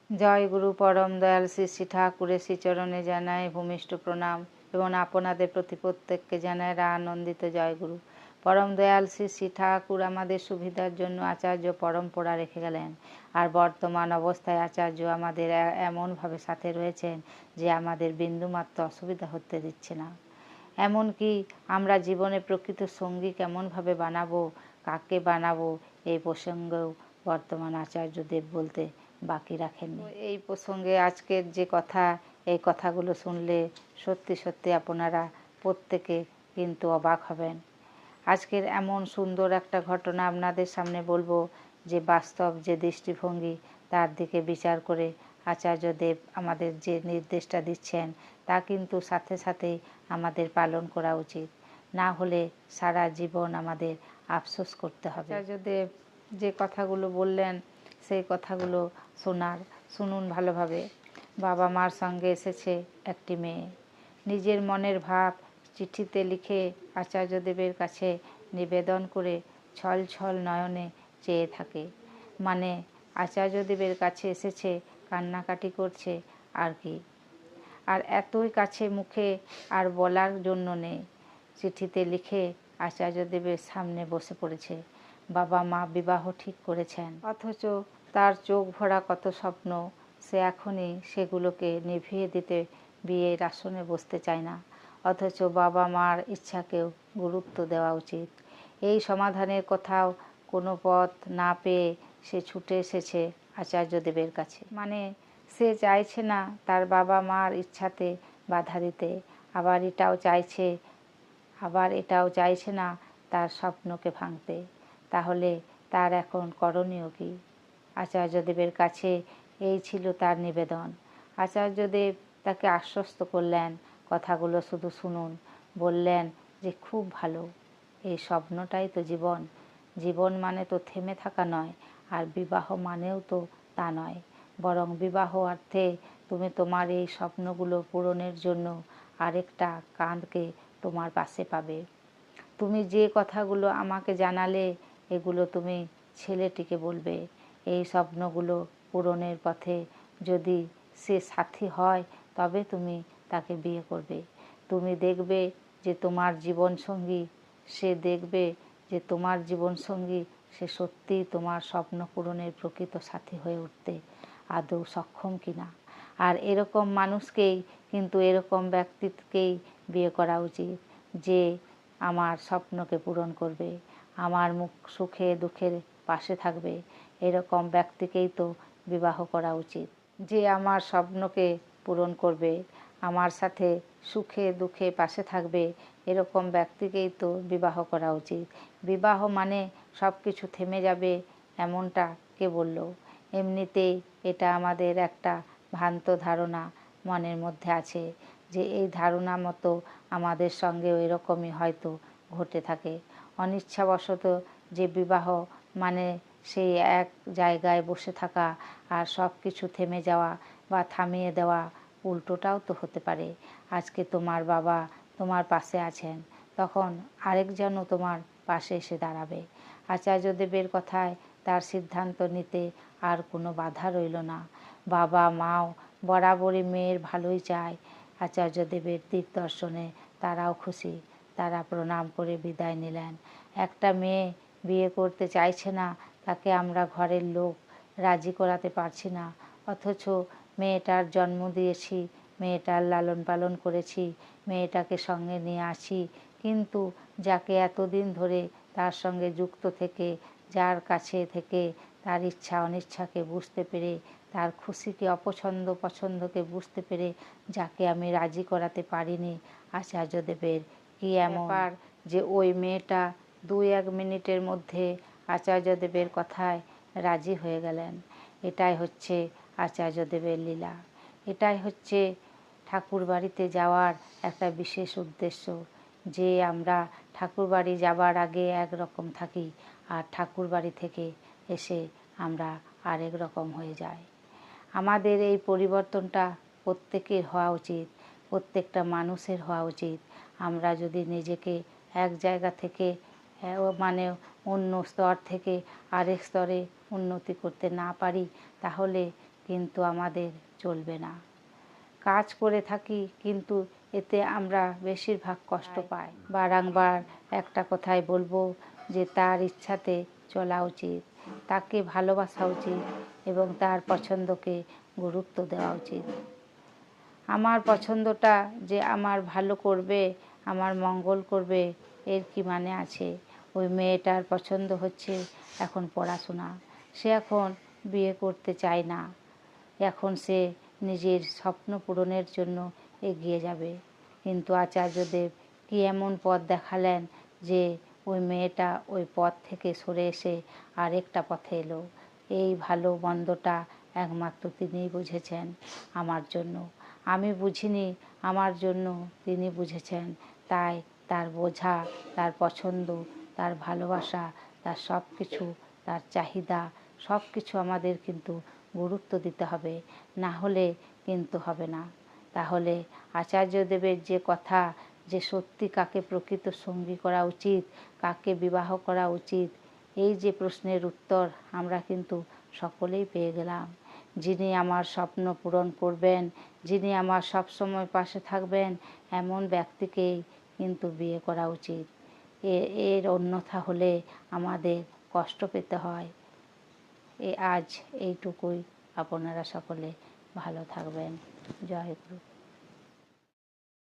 জয় গুরু পরম দয়াল শ্রী শ্রী ঠাকুরের শ্রীচরণে জানায় ভূমিষ্ঠ প্রণাম এবং আপনাদের প্রতি প্রত্যেককে জানায় আনন্দিত জয় গুরু। পরম দয়াল শ্রী শ্রী ঠাকুর আমাদের সুবিধার জন্য আচার্য পরম্পরা রেখে গেলেন। আর বর্তমান অবস্থায় আচার্য আমাদের এমনভাবে সাথে রয়েছেন যে আমাদের বিন্দুমাত্র অসুবিধা হতে দিচ্ছে না। এমনকি আমরা জীবনে প্রকৃত সঙ্গী কেমনভাবে বানাবো, কাকে বানাবো, এই প্রসঙ্গেও বর্তমান আচার্যদেব বলতে বাকি রাখেননি। এই প্রসঙ্গে আজকের যে কথা, এই কথাগুলো শুনলে সত্যি সত্যি আপনারা প্রত্যেকে কিন্তু অবাক হবেন। আজকের এমন সুন্দর একটা ঘটনা আপনাদের সামনে বলবো যে বাস্তব যে দৃষ্টিভঙ্গি, তার দিকে বিচার করে আচার্যদেব আমাদের যে নির্দেশটা দিচ্ছেন তা কিন্তু সাথে সাথেই আমাদের পালন করা উচিত। না হলে সারা জীবন আমাদের আফসোস করতে হবে। আচার্যদেব যে কথাগুলো বললেন সেই কথাগুলো শুনুন ভালোভাবে। বাবা মার সঙ্গে এসেছে একটি মেয়ে, নিজের মনের ভাব চিঠিতে লিখে আচার্যদেবের কাছে নিবেদন করে ছল ছল নয়নে চেয়ে থাকে। মানে আচার্যদেবের কাছে এসেছে, কান্নাকাটি করছে আর কি। আর এতই কাছে, মুখে আর বলার জন্য নেই, চিঠিতে লিখে আচার্যদেবের সামনে বসে পড়েছে। বাবা মা বিবাহ ঠিক করেছেন, অথচ তার চোখ ভরা কত স্বপ্ন, সে এখনই সেগুলোকে নিভিয়ে দিতে বিয়ের আসনে বসতে চায় না। অথচ বাবা মার ইচ্ছাকেও গুরুত্ব দেওয়া উচিত। এই সমাধানের কোথাও কোনো পথ না পেয়ে সে ছুটে এসেছে আচার্যদেবের কাছে। মানে সে চাইছে না তার বাবা মার ইচ্ছাতে বাধা দিতে, আবার এটাও চাইছে না তার স্বপ্নকে ভাঙতে। তাহলে তার এখন করণীয় কী? আচার্যদেবের কাছে এই ছিল তার নিবেদন। আচার্যদেব তাকে আশ্বস্ত করলেন, কথাগুলো শুধু শুনুন। বললেন যে খুব ভালো, এই স্বপ্নটাই তো জীবন। জীবন মানে তো থেমে থাকা নয়, আর বিবাহ মানেও তো তা নয়, বরং বিবাহ অর্থে তুমি তোমার এই স্বপ্নগুলো পূরণের জন্য আরেকটা কাঁধকে তোমার পাশে পাবে। তুমি যে কথাগুলো আমাকে জানালে, এগুলো তুমি ছেলেটিকে বলবে। এই স্বপ্নগুলো পূরণের পথে যদি সে সাথী হয়, তবে তুমি তাকে বিয়ে করবে। তুমি দেখবে যে তোমার জীবনসঙ্গী সে সত্যিই তোমার স্বপ্ন পূরণের প্রকৃত সাথী হয়ে উঠতে আদৌ সক্ষম কিনা। আর এরকম মানুষকেই, কিন্তু এরকম ব্যক্তিকেই বিয়ে করা উচিত, যে আমার স্বপ্নকে পূরণ করবে, আমার সুখে দুঃখের পাশে থাকবে। এরকম ব্যক্তিকেই তো বিবাহ করা উচিত। যে আমার স্বপ্নকে পূরণ করবে, আমার সাথে সুখে দুঃখে পাশে থাকবে, এরকম ব্যক্তিকেই তো বিবাহ করা উচিত। বিবাহ মানে সব কিছু থেমে যাবে এমনটা কে বলল? এমনিতেই এটা আমাদের একটা ভ্রান্ত ধারণা মনের মধ্যে আছে, যে এই ধারণা মতো আমাদের সঙ্গেও এরকমই হয়তো ঘটে থাকে। অনিচ্ছাবশত যে বিবাহ মানে সেই এক জায়গায় বসে থাকা আর সব কিছু থেমে যাওয়া বা থামিয়ে দেওয়া, উল্টোটাও তো হতে পারে। আজকে তোমার বাবা তোমার পাশে আছেন, তখন আরেকজনও তোমার পাশে এসে দাঁড়াবে। আচার্যদেবের কথায় তার সিদ্ধান্ত নিতে আর কোনো বাধা রইল না। বাবা মাও বরাবরই মেয়ের ভালোই চায়। আচার্যদেবের দিগদর্শনে তারাও খুশি। তারা প্রণাম করে বিদায় নিলেন। একটা মেয়ে বিয়ে করতে চাইছে না, তাকে আমরা ঘরের লোক রাজি করাতে পারছি না, অথচ মেয়েটার জন্ম দিয়েছি, মেয়েটার লালন পালন করেছি, মেয়েটাকে সঙ্গে নিয়ে আসি, কিন্তু যাকে এতদিন ধরে তার সঙ্গে যুক্ত থেকে, যার কাছে থেকে তার ইচ্ছা অনিচ্ছাকে বুঝতে পেরে, তার খুশিকে পছন্দকে বুঝতে পেরে যাকে আমি রাজি করাতে পারিনি, আচার্যদেবের কি এমন যে ওই মেয়েটা 2-1 মিনিটের মধ্যে আচার্যদেবের কথায় রাজি হয়ে গেলেন। এটাই হচ্ছে আচার্যদেবের লীলা। এটাই হচ্ছে ঠাকুর বাড়িতে যাওয়ার একটা বিশেষ উদ্দেশ্য, যে আমরা ঠাকুর বাড়ি যাবার আগে একরকম থাকি, আর ঠাকুর বাড়ি থেকে এসে আমরা আরেক রকম হয়ে যাই। আমাদের এই পরিবর্তনটা প্রত্যেকের হওয়া উচিত, প্রত্যেকটা মানুষের হওয়া উচিত। আমরা যদি নিজেকে এক জায়গা থেকে মানে অন্য স্তর থেকে আরেক স্তরে উন্নতি করতে না পারি, তাহলে কিন্তু আমাদের চলবে না। কাজ করে থাকি কিন্তু এতে আমরা বেশিরভাগ কষ্ট পাই। বারংবার একটা কথাই বলবো যে তার ইচ্ছাতে চলা উচিত, তাকে ভালোবাসা উচিত এবং তার পছন্দকে গুরুত্ব দেওয়া উচিত। আমার পছন্দটা যে আমার ভালো করবে, আমার মঙ্গল করবে, এর কি মানে আছে? ওই মেয়েটার পছন্দ হচ্ছে এখন পড়াশোনা, সে এখন বিয়ে করতে চায় না, এখন সে নিজের স্বপ্ন পূরণের জন্য এগিয়ে যাবে। কিন্তু আচার্যদেব কি এমন পথ দেখালেন যে ওই মেয়েটা ওই পথ থেকে সরে এসে আরেকটা পথে এলো। এই ভালো মন্দটা একমাত্র তিনিই বুঝেছেন আমার জন্য। আমি বুঝিনি, আমার জন্য তিনি বুঝেছেন। তাই তার বোঝা, তার পছন্দ, তার ভালোবাসা, তার সব কিছু, তার চাহিদা সব কিছু আমাদের কিন্তু গুরুত্ব দিতে হবে, না হলে কিন্তু হবে না। তাহলে আচার্যদেবের যে কথা যে সত্যি কাকে প্রকৃত সঙ্গী করা উচিত, কাকে বিবাহ করা উচিত, এই যে প্রশ্নের উত্তর আমরা কিন্তু সকলেই পেয়ে গেলাম। যিনি আমার স্বপ্ন পূরণ করবেন, যিনি আমার সবসময় পাশে থাকবেন, এমন ব্যক্তিকেই কিন্তু বিয়ে করা উচিত। এর অন্যথা হলে আমাদের কষ্ট পেতে হয়। আজ এইটুকুই। আপনারা সকলে ভালো থাকবেন। জয় গুরু।